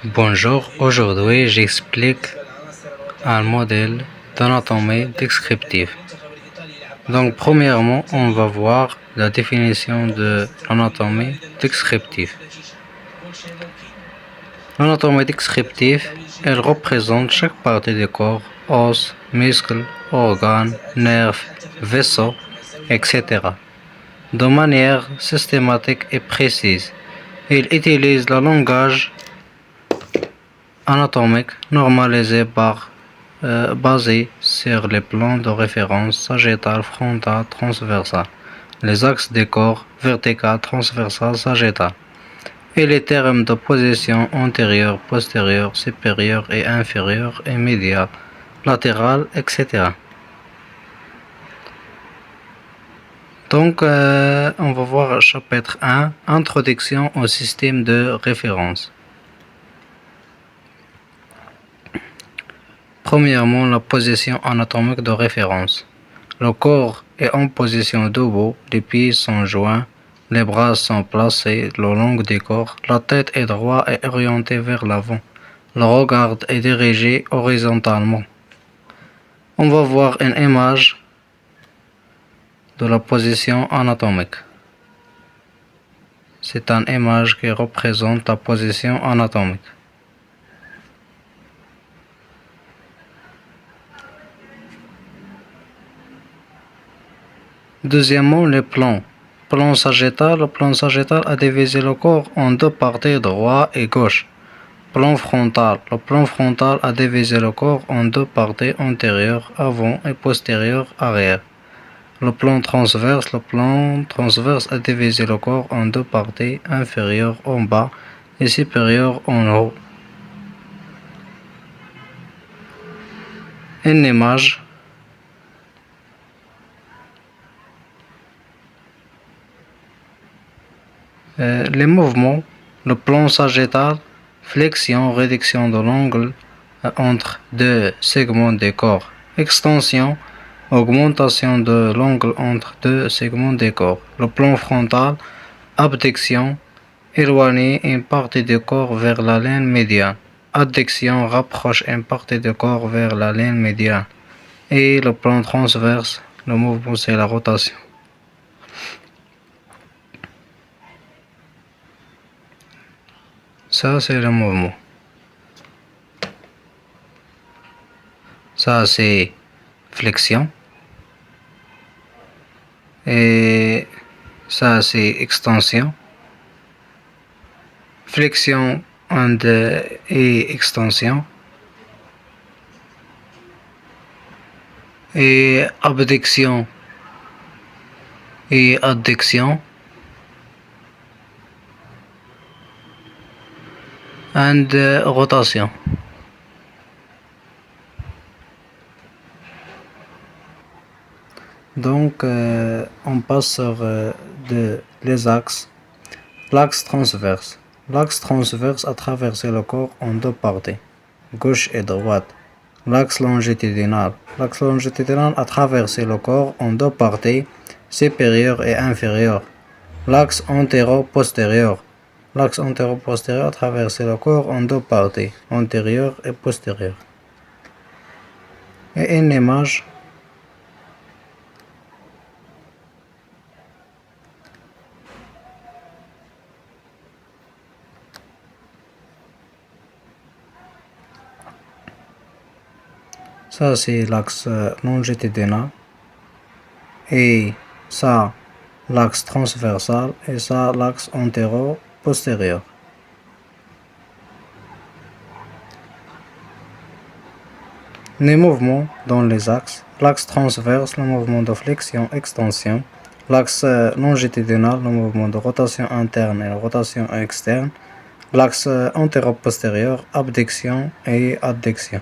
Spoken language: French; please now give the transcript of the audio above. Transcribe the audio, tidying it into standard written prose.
Bonjour, aujourd'hui j'explique un modèle d'anatomie descriptive. Donc premièrement, on va voir la définition de l'anatomie descriptive. L'anatomie descriptive, elle représente chaque partie du corps, os, muscles, organes, nerfs, vaisseaux, etc. de manière systématique et précise. Il utilise le langage anatomique normalisé basé sur les plans de référence sagittal, frontal, transversal, les axes des corps vertical, transversal, sagittal, et les termes de position antérieure, postérieure, supérieure et inférieure et médiale, latérale, etc. Donc, on va voir chapitre 1, Introduction au système de référence. Premièrement, la position anatomique de référence. Le corps est en position debout, les pieds sont joints, les bras sont placés le long du corps, la tête est droite et orientée vers l'avant, le regard est dirigé horizontalement. On va voir une image de la position anatomique. C'est une image qui représente la position anatomique. Deuxièmement, les plans. Plan sagittal. Le plan sagittal a divisé le corps en deux parties, droite et gauche. Plan frontal. Le plan frontal a divisé le corps en deux parties, antérieure, avant et postérieure, arrière. Le plan transverse. Le plan transverse a divisé le corps en deux parties, inférieure en bas et supérieure en haut. Une image. Les mouvements, le plan sagittal, flexion, réduction de l'angle entre deux segments du corps, extension, augmentation de l'angle entre deux segments du corps. Le plan frontal, abduction, éloigner une partie du corps vers la ligne médiane. Adduction, rapproche une partie du corps vers la ligne médiane. Et le plan transverse, le mouvement c'est la rotation. Ça, c'est le mouvement. Ça, c'est flexion. Et ça, c'est extension. Flexion et extension. Et abduction et adduction. And rotation. Donc, on passe sur les axes. L'axe transverse. L'axe transverse a traversé le corps en deux parties, gauche et droite. L'axe longitudinal. L'axe longitudinal a traversé le corps en deux parties, supérieure et inférieure. L'axe antéro-postérieur. L'axe antéro-postérieur a traversé le corps en deux parties, antérieure et postérieure. Et une image. Ça, c'est l'axe longitudinal. Et ça, l'axe transversal. Et ça, l'axe antéro-postérieur. Les mouvements dans les axes. L'axe transverse, le mouvement de flexion-extension. L'axe longitudinal, le mouvement de rotation interne et rotation externe. L'axe antéro-postérieur, abduction et adduction.